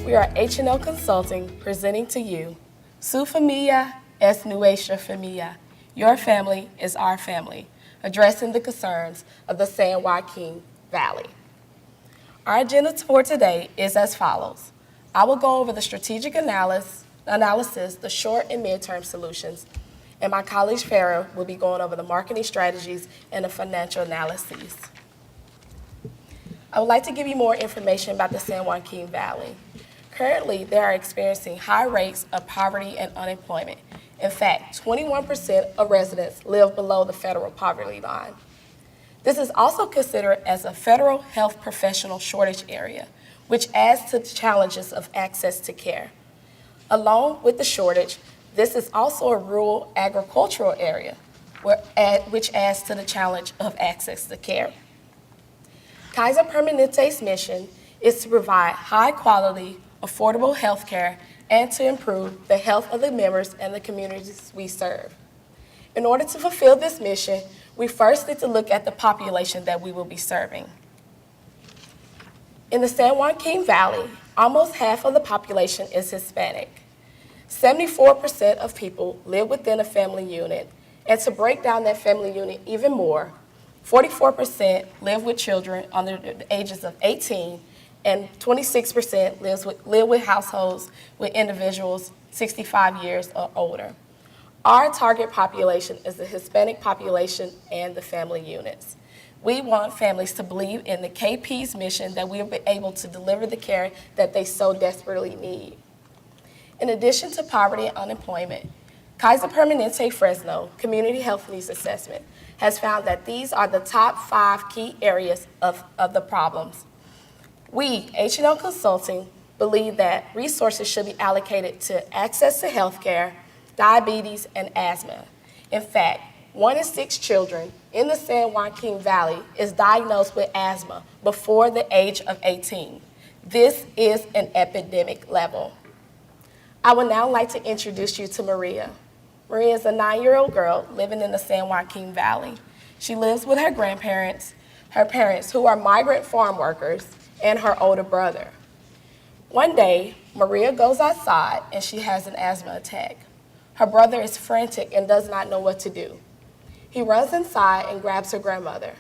We are H&L Consulting presenting to you, Su Familia es Nuestra Familia. Your family is our family, addressing the concerns of the San Joaquin Valley. Our agenda for today is as follows. I will go over the strategic analysis, the short and midterm solutions, and my colleague Farah will be going over the marketing strategies and the financial analyses. I would like to give you more information about the San Joaquin Valley. Currently, they are experiencing high rates of poverty and unemployment. In fact, 21% of residents live below the federal poverty line. This is also considered as a federal health professional shortage area, which adds to the challenges of access to care. Along with the shortage, this is also a rural agricultural area, which adds to the challenge of access to care. Kaiser Permanente's mission is to provide high-quality, affordable health care and to improve the health of the members and the communities we serve. In order to fulfill this mission, we first need to look at the population that we will be serving. In the San Joaquin Valley, almost half of the population is Hispanic. 74% of people live within a family unit, and to break down that family unit even more, 44% live with children under the ages of 18, and 26% live with households with individuals 65 years or older. Our target population is the Hispanic population and the family units. We want families to believe in the KP's mission that we'll be able to deliver the care that they so desperately need. In addition to poverty and unemployment, Kaiser Permanente Fresno Community Health Needs Assessment has found that these are the top 5 key areas of the problems. We, H&L Consulting, believe that resources should be allocated to access to health care, diabetes, and asthma. In fact, 1 in 6 children in the San Joaquin Valley is diagnosed with asthma before the age of 18. This is an epidemic level. I would now like to introduce you to Maria. Maria is a 9-year-old girl living in the San Joaquin Valley. She lives with her grandparents, her parents who are migrant farm workers, and her older brother. One day, Maria goes outside and she has an asthma attack. Her brother is frantic and does not know what to do. He runs inside and grabs her grandmother.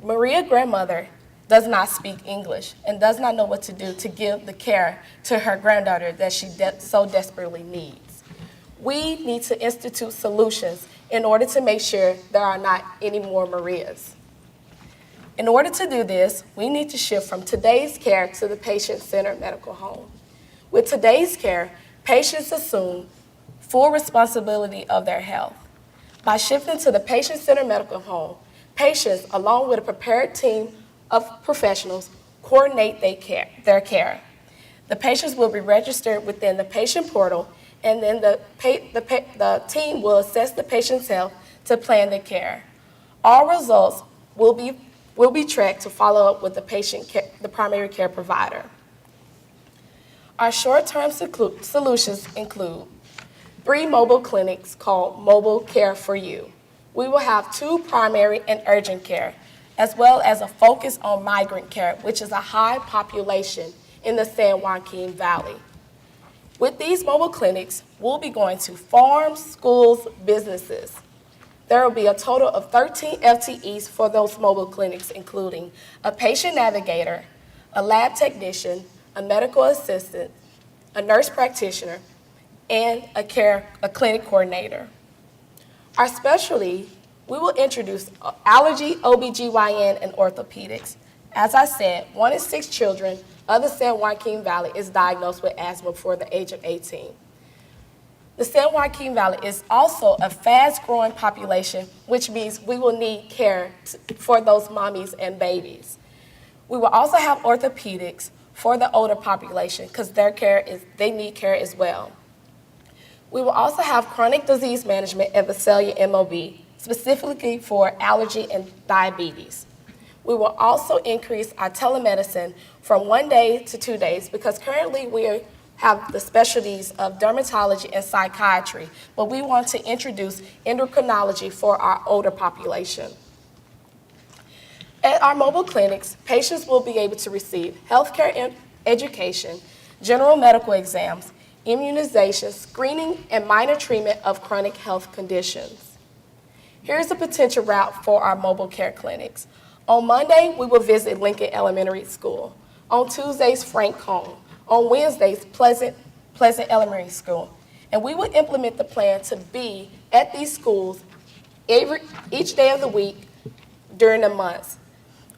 Maria's grandmother does not speak English and does not know what to do to give the care to her granddaughter that she so desperately needs. We need to institute solutions in order to make sure there are not any more Marias. In order to do this, we need to shift from today's care to the patient-centered medical home. With today's care, patients assume full responsibility of their health. By shifting to the patient-centered medical home, patients, along with a prepared team of professionals, coordinate their care. The patients will be registered within the patient portal, and then the team will assess the patient's health to plan the care. All results will be tracked to follow up with the primary care provider. Our short-term solutions include 3 mobile clinics called Mobile Care for You. We will have 2 primary and urgent care, as well as a focus on migrant care, which is a high population in the San Joaquin Valley. With these mobile clinics, we'll be going to farms, schools, businesses. There will be a total of 13 FTEs for those mobile clinics, including a patient navigator, a lab technician, a medical assistant, a nurse practitioner, and a clinic coordinator. Our specialty, we will introduce allergy, OBGYN, and orthopedics. As I said, 1 in 6 children of the San Joaquin Valley is diagnosed with asthma before the age of 18. The San Joaquin Valley is also a fast-growing population, which means we will need care for those mommies and babies. We will also have orthopedics for the older population because they need care as well. We will also have chronic disease management and Visalia MOB, specifically for allergy and diabetes. We will also increase our telemedicine from 1 day to 2 days because currently we have the specialties of dermatology and psychiatry, but we want to introduce endocrinology for our older population. At our mobile clinics, patients will be able to receive healthcare education, general medical exams, immunization, screening, and minor treatment of chronic health conditions. Here's a potential route for our mobile care clinics. On Monday, we will visit Lincoln Elementary School. On Tuesdays, Frank Home. On Wednesdays, Pleasant Elementary School. And we will implement the plan to be at these schools each day of the week during the months.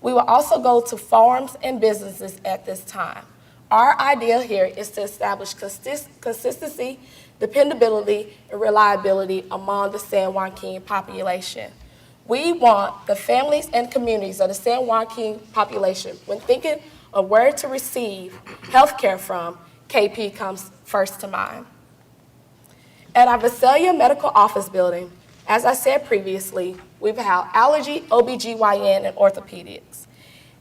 We will also go to farms and businesses at this time. Our idea here is to establish consistency, dependability, and reliability among the San Joaquin population. We want the families and communities of the San Joaquin population, when thinking of where to receive health care from, KP comes first to mind. At our Visalia Medical Office Building, as I said previously, we have allergy, OBGYN, and orthopedics.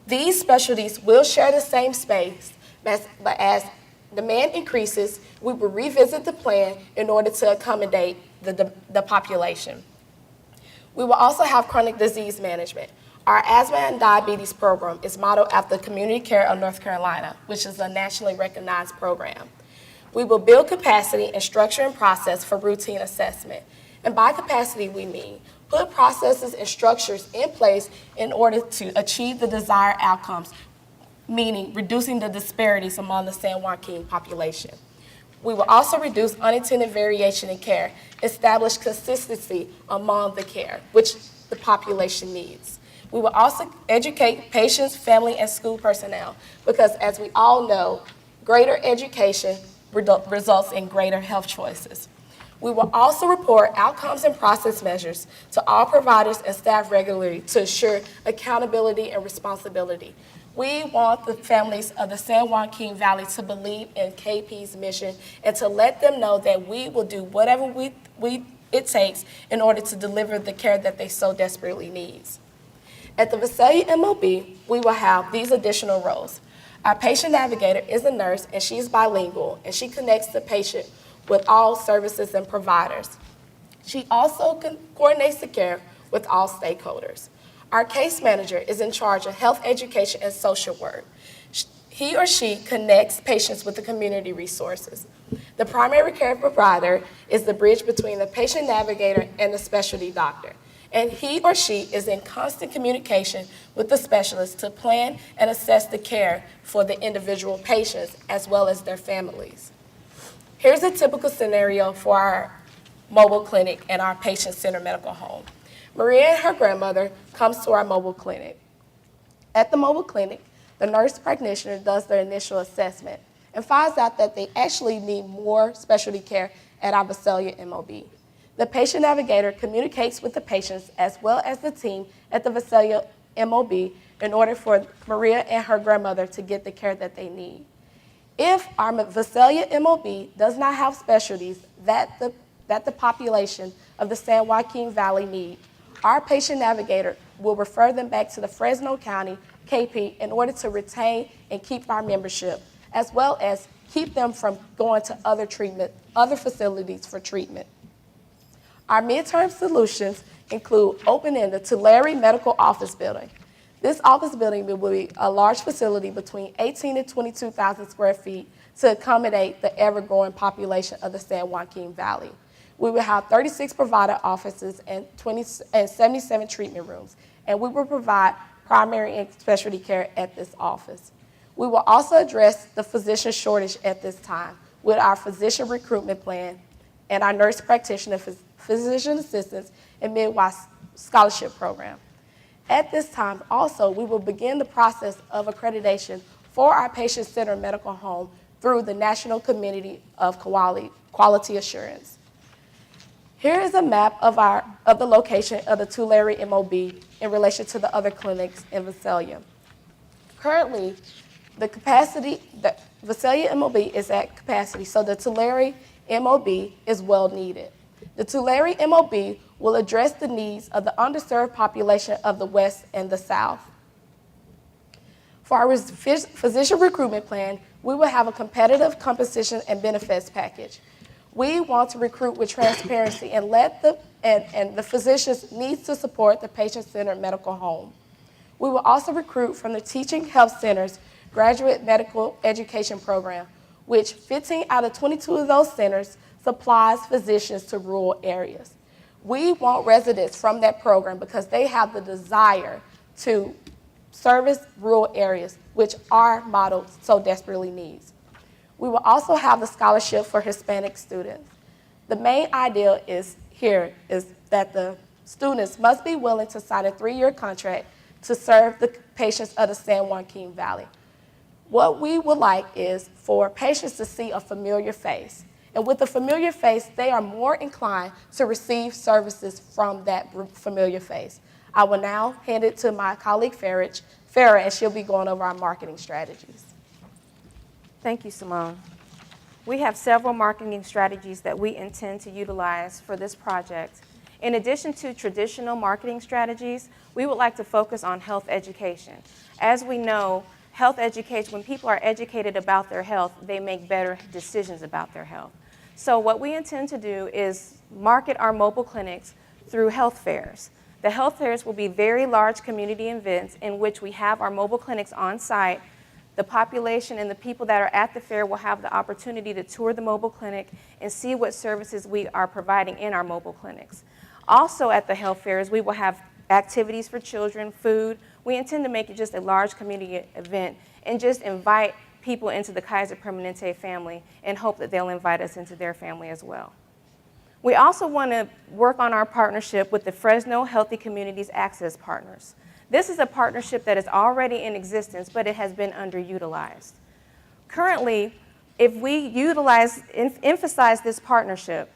These specialties will share the same space, but as demand increases, we will revisit the plan in order to accommodate the population. We will also have chronic disease management. Our asthma and diabetes program is modeled after Community Care of North Carolina, which is a nationally recognized program. We will build capacity and structure and process for routine assessment. And by capacity, we mean put processes and structures in place in order to achieve the desired outcomes, meaning reducing the disparities among the San Joaquin population. We will also reduce unintended variation in care, establish consistency among the care, which the population needs. We will also educate patients, family, and school personnel, because as we all know, greater education results in greater health choices. We will also report outcomes and process measures to all providers and staff regularly to assure accountability and responsibility. We want the families of the San Joaquin Valley to believe in KP's mission and to let them know that we will do whatever it takes in order to deliver the care that they so desperately need. At the Visalia MOB, we will have these additional roles. Our patient navigator is a nurse, and she's bilingual, and she connects the patient with all services and providers. She also coordinates the care with all stakeholders. Our case manager is in charge of health education and social work. He or she connects patients with the community resources. The primary care provider is the bridge between the patient navigator and the specialty doctor. And he or she is in constant communication with the specialist to plan and assess the care for the individual patients as well as their families. Here's a typical scenario for our mobile clinic and our patient-centered medical home. Maria and her grandmother comes to our mobile clinic. At the mobile clinic, the nurse practitioner does their initial assessment and finds out that they actually need more specialty care at our Visalia MOB. The patient navigator communicates with the patients as well as the team at the Visalia MOB in order for Maria and her grandmother to get the care that they need. If our Visalia MOB does not have specialties that the population of the San Joaquin Valley need, our patient navigator will refer them back to the Fresno County KP in order to retain and keep our membership, as well as keep them from going to other facilities for treatment. Our midterm solutions include opening the Tulare Medical Office Building. This office building will be a large facility between 18 and 22,000 square feet to accommodate the ever-growing population of the San Joaquin Valley. We will have 36 provider offices and 77 treatment rooms, and we will provide primary and specialty care at this office. We will also address the physician shortage at this time with our physician recruitment plan and our nurse practitioner, physician assistants, and midwife scholarship program. At this time, also, we will begin the process of accreditation for our patient-centered medical home through the National Committee of Quality Assurance. Here is a map of the location of the Tulare MOB in relation to the other clinics in Visalia. Currently, the Visalia MOB is at capacity, so the Tulare MOB is well needed. The Tulare MOB will address the needs of the underserved population of the West and the South. For our physician recruitment plan, we will have a competitive compensation and benefits package. We want to recruit with transparency and the physicians need to support the patient-centered medical home. We will also recruit from the Teaching Health Center's graduate medical education program. which 15 out of 22 of those centers supplies physicians to rural areas. We want residents from that program because they have the desire to service rural areas, which our model so desperately needs. We will also have the scholarship for Hispanic students. The main idea is that the students must be willing to sign a 3-year contract to serve the patients of the San Joaquin Valley. What we would like is for patients to see a familiar face. And with a familiar face, they are more inclined to receive services from that familiar face. I will now hand it to my colleague Farah, and she'll be going over our marketing strategies. Thank you, Simone. We have several marketing strategies that we intend to utilize for this project. In addition to traditional marketing strategies, we would like to focus on health education. As we know, health education, when people are educated about their health, they make better decisions about their health. So what we intend to do is market our mobile clinics through health fairs. The health fairs will be very large community events in which we have our mobile clinics on site. The population and the people that are at the fair will have the opportunity to tour the mobile clinic and see what services we are providing in our mobile clinics. Also at the health fairs, we will have activities for children, food. We intend to make it just a large community event and just invite people into the Kaiser Permanente family and hope that they'll invite us into their family as well. We also want to work on our partnership with the Fresno Healthy Communities Access Partners. This is a partnership that is already in existence, but it has been underutilized. Currently, if we emphasize this partnership,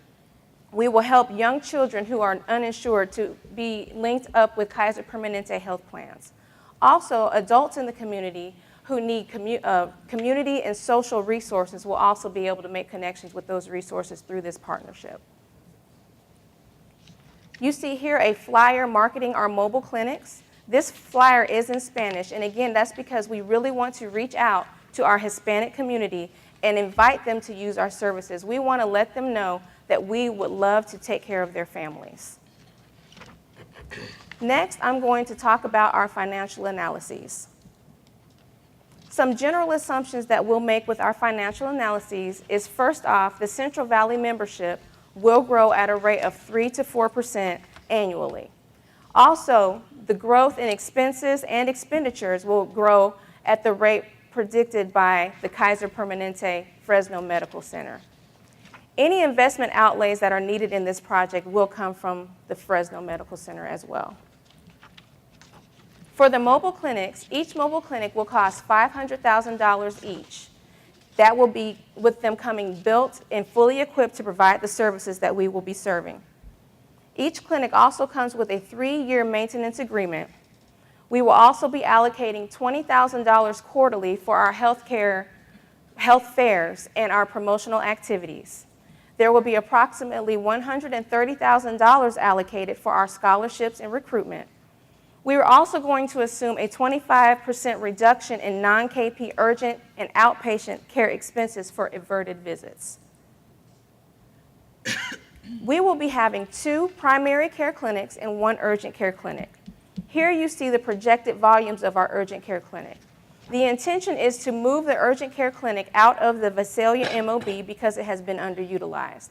we will help young children who are uninsured to be linked up with Kaiser Permanente health plans. Also, adults in the community who need community and social resources will also be able to make connections with those resources through this partnership. You see here a flyer marketing our mobile clinics. This flyer is in Spanish, and again, that's because we really want to reach out to our Hispanic community and invite them to use our services. We want to let them know that we would love to take care of their families. Next, I'm going to talk about our financial analyses. Some general assumptions that we'll make with our financial analyses is, first off, the Central Valley membership will grow at a rate of 3 to 4% annually. Also, the growth in expenses and expenditures will grow at the rate predicted by the Kaiser Permanente Fresno Medical Center. Any investment outlays that are needed in this project will come from the Fresno Medical Center as well. For the mobile clinics, each mobile clinic will cost $500,000 each. That will be with them coming built and fully equipped to provide the services that we will be serving. Each clinic also comes with a 3-year maintenance agreement. We will also be allocating $20,000 quarterly for our health fairs and our promotional activities. There will be approximately $130,000 allocated for our scholarships and recruitment. We are also going to assume a 25% reduction in non-KP urgent and outpatient care expenses for averted visits. We will be having 2 primary care clinics and 1 urgent care clinic. Here you see the projected volumes of our urgent care clinic. The intention is to move the urgent care clinic out of the Visalia MOB because it has been underutilized.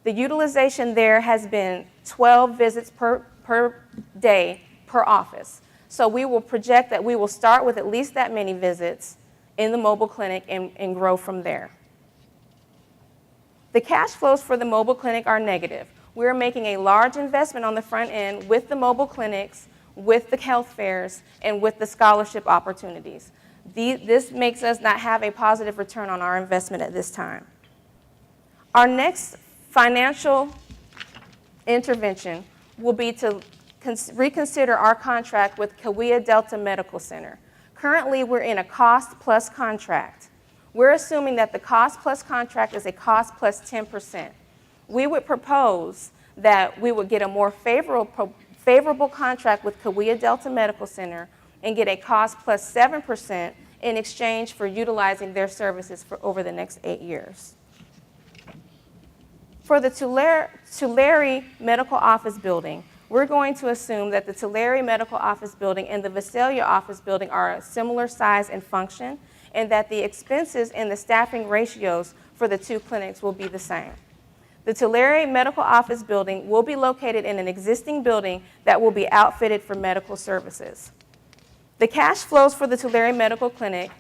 The utilization there has been 12 visits per day per office. So we will project that we will start with at least that many visits in the mobile clinic and grow from there. The cash flows for the mobile clinic are negative. We're making a large investment on the front end with the mobile clinics, with the health fairs, and with the scholarship opportunities. This makes us not have a positive return on our investment at this time. Our next financial intervention will be to reconsider our contract with Kaweah Delta Medical Center. Currently, we're in a cost-plus contract. We're assuming that the cost-plus contract is a cost-plus 10%. We would propose that we would get a more favorable contract with Kaweah Delta Medical Center and get a cost-plus 7% in exchange for utilizing their services for over the next 8 years. For the Tulare Medical Office Building, we're going to assume that the Tulare Medical Office Building and the Visalia Office Building are a similar size and function, and that the expenses and the staffing ratios for the two clinics will be the same. The Tulare Medical Office Building will be located in an existing building that will be outfitted for medical services. The cash flows for the Tulare Medical Clinic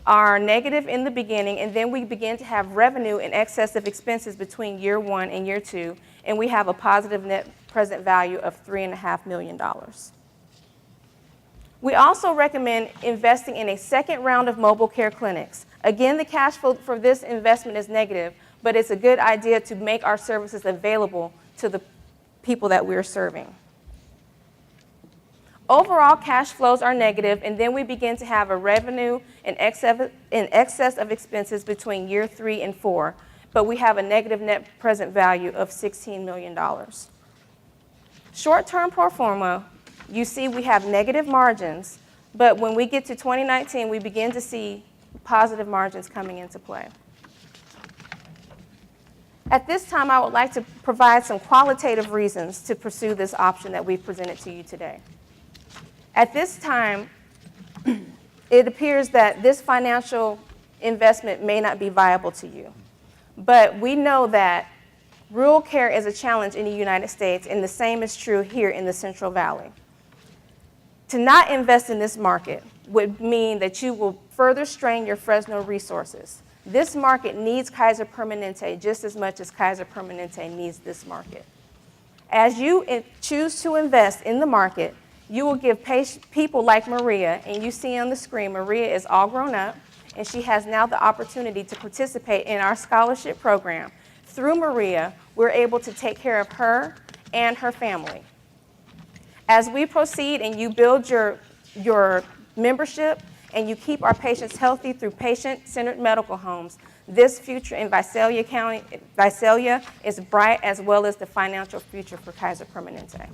are negative in the beginning, and then we begin to have revenue in excess of expenses between year 1 and year 2, and we have a positive net present value of $3.5 million. We also recommend investing in a second round of mobile care clinics. Again, the cash flow for this investment is negative, but it's a good idea to make our services available to the people that we're serving. Overall, cash flows are negative, and then we begin to have a revenue in excess of expenses between year 3 and 4, but we have a negative net present value of $16 million. Short-term pro forma, you see we have negative margins, but when we get to 2019, we begin to see positive margins coming into play. At this time, I would like to provide some qualitative reasons to pursue this option that we've presented to you today. At this time, it appears that this financial investment may not be viable to you, but we know that rural care is a challenge in the United States, and the same is true here in the Central Valley. To not invest in this market would mean that you will further strain your Fresno resources. This market needs Kaiser Permanente just as much as Kaiser Permanente needs this market. As you choose to invest in the market, you will give people like Maria, and you see on the screen, Maria is all grown up, and she has now the opportunity to participate in our scholarship program. Through Maria, we're able to take care of her and her family. As we proceed and you build your membership and you keep our patients healthy through patient-centered medical homes, this future in Visalia County, Visalia is bright, as well as the financial future for Kaiser Permanente.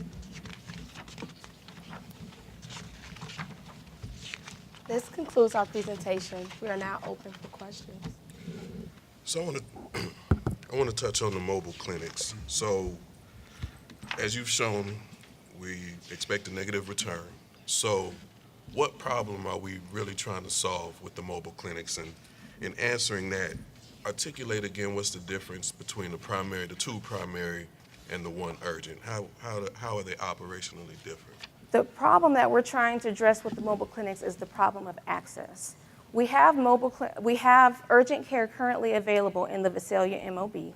This concludes our presentation. We are now open for questions. So I want to touch on the mobile clinics. So as you've shown, we expect a negative return. So what problem are we really trying to solve with the mobile clinics? And in answering that, articulate again what's the difference between the two primary and the one urgent. How are they operationally different? The problem that we're trying to address with the mobile clinics is the problem of access. We have urgent care currently available in the Visalia MOB,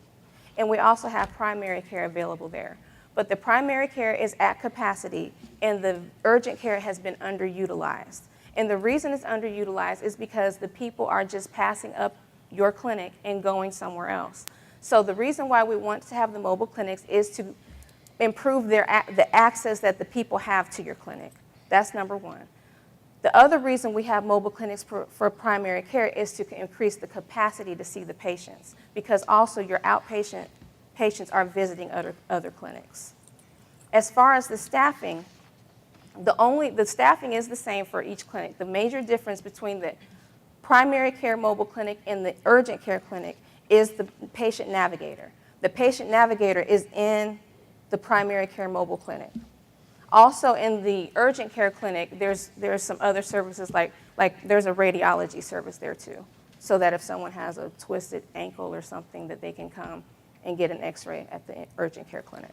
and we also have primary care available there. But the primary care is at capacity, and the urgent care has been underutilized. And the reason it's underutilized is because the people are just passing up your clinic and going somewhere else. So the reason why we want to have the mobile clinics is to improve the access that the people have to your clinic. That's number one. The other reason we have mobile clinics for primary care is to increase the capacity to see the patients, because also your outpatient patients are visiting other clinics. As far as the staffing, the staffing is the same for each clinic. The major difference between the primary care mobile clinic and the urgent care clinic is the patient navigator. The patient navigator is in the primary care mobile clinic. Also in the urgent care clinic, there's some other services like there's a radiology service there too, so that if someone has a twisted ankle or something, that they can come and get an x-ray at the urgent care clinic.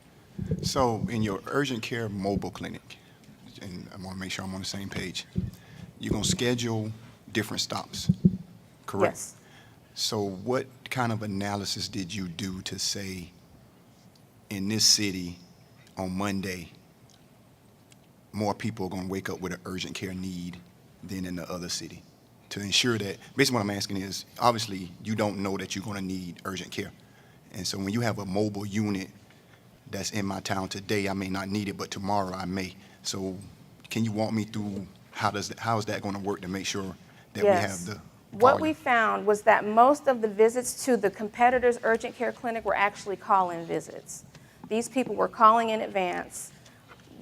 So in your urgent care mobile clinic, and I want to make sure I'm on the same page, you're going to schedule different stops, correct? Yes. So what kind of analysis did you do to say in this city on Monday, more people are going to wake up with an urgent care need than in the other city? To ensure that, basically what I'm asking is, obviously you don't know that you're going to need urgent care. And so when you have a mobile unit that's in my town today, I may not need it, but tomorrow I may. So can you walk me through how is that going to work to make sure that we have the What we found was that most of the visits to the competitor's urgent care clinic were actually call-in visits. These people were calling in advance,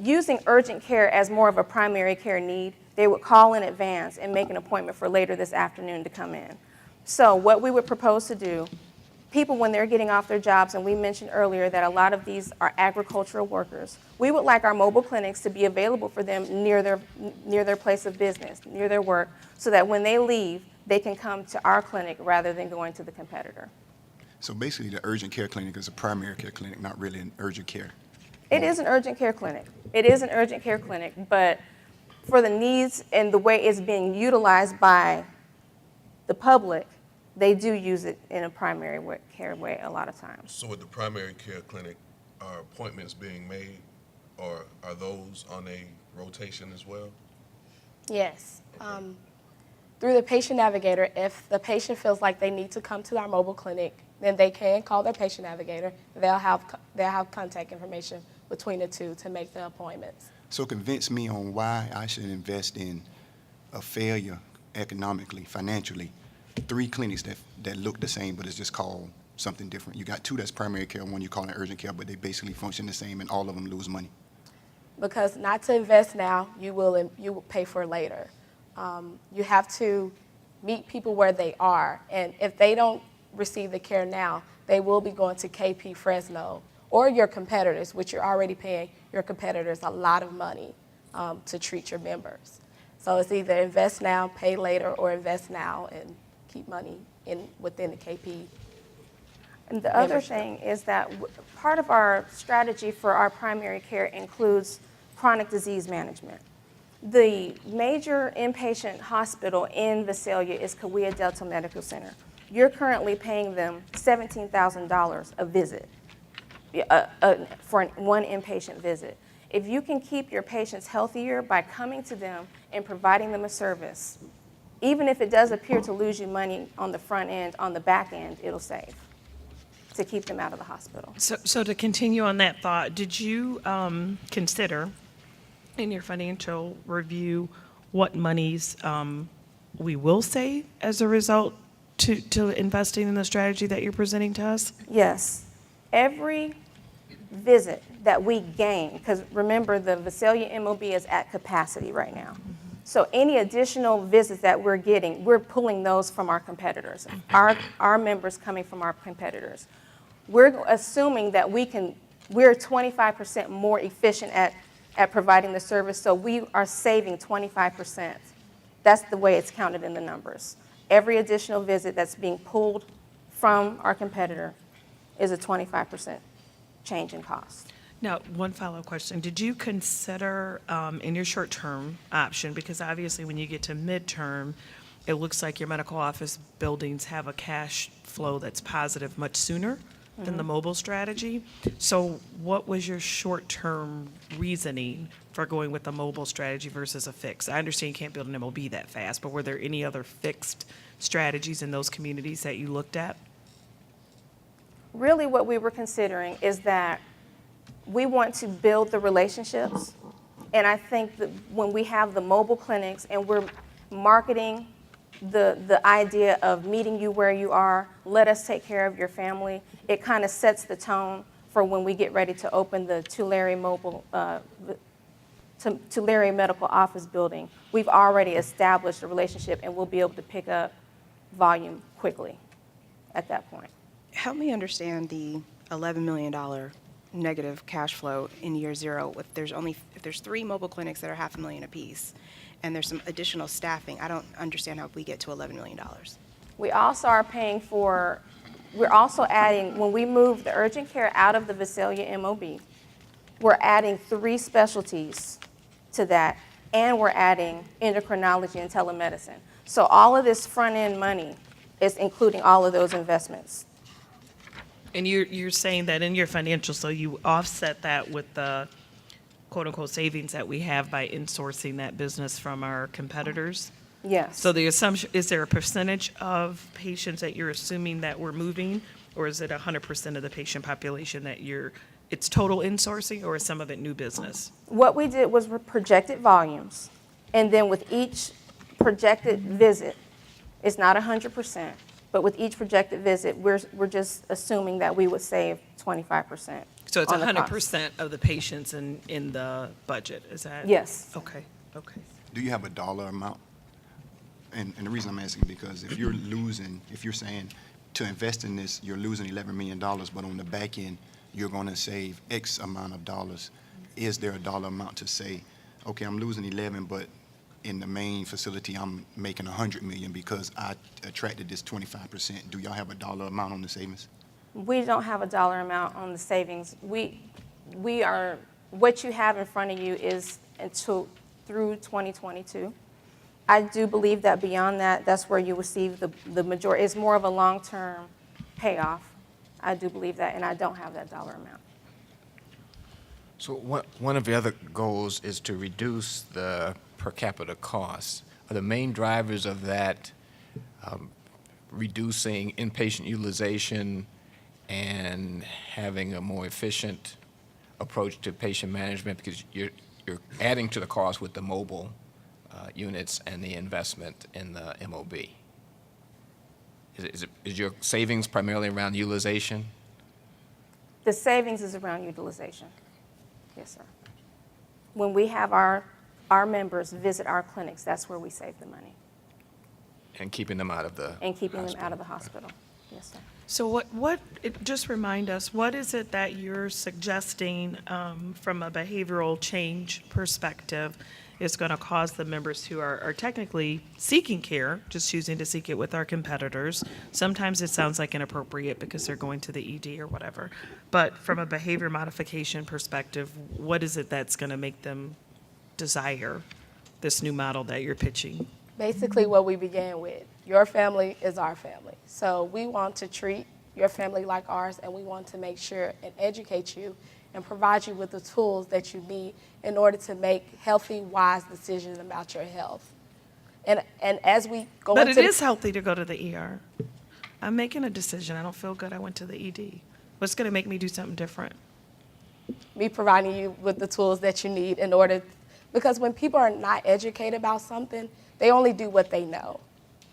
using urgent care as more of a primary care need. They would call in advance and make an appointment for later this afternoon to come in. So what we would propose to do, people when they're getting off their jobs, and we mentioned earlier that a lot of these are agricultural workers, we would like our mobile clinics to be available for them near their place of business, near their work, so that when they leave, they can come to our clinic rather than going to the competitor. So basically, the urgent care clinic is a primary care clinic, not really an urgent care. It is an urgent care clinic. It is an urgent care clinic, but for the needs and the way it's being utilized by the public, they do use it in a primary care way a lot of times. So with the primary care clinic, are appointments being made, or are those on a rotation as well? Yes. Through the patient navigator, if the patient feels like they need to come to our mobile clinic, then they can call their patient navigator. They'll have contact information between the two to make the appointments. So convince me on why I should invest in a failure economically, financially. 3 clinics that look the same, but it's just called something different. You got 2 that's primary care, 1 you call it urgent care, but they basically function the same, and all of them lose money. Because not to invest now, you will pay for later. You have to meet people where they are, and if they don't receive the care now, they will be going to KP Fresno or your competitors, which you're already paying your competitors a lot of money to treat your members. So it's either invest now, pay later, or invest now and keep money within the KP. And the other membership. thing is that part of our strategy for our primary care includes chronic disease management. The major inpatient hospital in Visalia is Cahuilla Delta Medical Center. You're currently paying them $17,000 a visit for one inpatient visit. If you can keep your patients healthier by coming to them and providing them a service, even if it does appear to lose you money on the front end, on the back end, it'll save to keep them out of the hospital. So to continue on that thought, did you consider in your financial review what monies we will save as a result to investing in the strategy that you're presenting to us? Yes. Every visit that we gain, because remember the Visalia MOB is at capacity right now. So any additional visits that we're getting, we're pulling those from our competitors, our members coming from our competitors. We're assuming that we're 25% more efficient at providing the service, so we are saving 25%. That's the way it's counted in the numbers. Every additional visit that's being pulled from our competitor is a 25% change in cost. Now, one follow-up question. Did you consider in your short-term option, because obviously when you get to midterm, it looks like your medical office buildings have a cash flow that's positive much sooner than the mobile strategy. So what was your short-term reasoning for going with the mobile strategy versus a fixed? I understand you can't build an MOB that fast, but were there any other fixed strategies in those communities that you looked at? Really what we were considering is that we want to build the relationships, and I think that when we have the mobile clinics and we're marketing the idea of meeting you where you are, let us take care of your family, it kind of sets the tone for when we get ready to open the Tulare Tulare Medical Office building. We've already established a relationship and we'll be able to pick up volume quickly at that point. Help me understand the $11 million negative cash flow in year 0. If there's 3 mobile clinics that are $500,000 apiece, and there's some additional staffing, I don't understand how we get to $11 million. We also are we're also adding, when we move the urgent care out of the Visalia MOB, we're adding 3 specialties to that, and we're adding endocrinology and telemedicine. So all of this front-end money is including all of those investments. And you're saying that in your financials, so you offset that with the quote-unquote savings that we have by insourcing that business from our competitors? Yes. So the assumption, is there a percentage of patients that you're assuming that we're moving, or is it 100% of the patient population that it's total insourcing, or is some of it new business? What we did was we projected volumes, and then with each projected visit, it's not 100%, but with each projected visit, we're just assuming that we would save 25%. So it's on the cost. 100% of the patients in the budget, is that? Yes. Okay. Do you have a dollar amount? And the reason I'm asking, because if you're saying to invest in this, you're losing $11 million, but on the back end, you're going to save X amount of dollars, is there a dollar amount to say, okay, I'm losing 11, but in the main facility, I'm making 100 million because I attracted this 25%. Do y'all have a dollar amount on the savings? We don't have a dollar amount on the savings. We are, what you have in front of you is through 2022. I do believe that beyond that, that's where you will see the majority. It's more of a long-term payoff. I do believe that, and I don't have that dollar amount. So one of the other goals is to reduce the per capita costs. Are the main drivers of that reducing inpatient utilization and having a more efficient approach to patient management, because you're adding to the cost with the mobile units and the investment in the MOB? Is your savings primarily around utilization? The savings is around utilization. Yes, sir. When we have our members visit our clinics, that's where we save the money. And keeping them out of the And keeping them hospital. out of the hospital. Yes, sir. So just remind us, what is it that you're suggesting from a behavioral change perspective is going to cause the members who are technically seeking care, just choosing to seek it with our competitors? Sometimes it sounds like inappropriate because they're going to the ED or whatever. But from a behavior modification perspective, what is it that's going to make them desire this new model that you're pitching? Basically what we began with, your family is our family. So we want to treat your family like ours, and we want to make sure and educate you and provide you with the tools that you need in order to make healthy, wise decisions about your health. And as we go But into it is healthy to go to the ER. I'm making a decision. I don't feel good. I went to the ED. What's going to make me do something different? me providing you with the tools that you need in order, because when people are not educated about something, they only do what they know.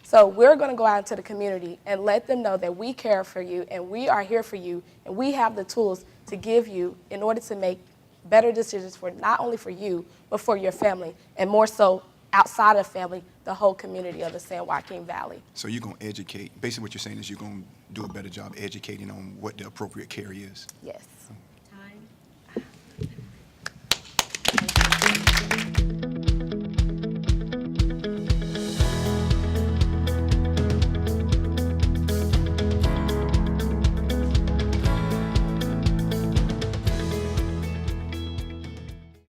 So we're going to go out into the community and let them know that we care for you and we are here for you, and we have the tools to give you in order to make better decisions for not only for you, but for your family, and more so outside of family, the whole community of the San Joaquin Valley. So you're going to educate, basically what you're saying is you're going to do a better job educating on what the appropriate care is. Yes.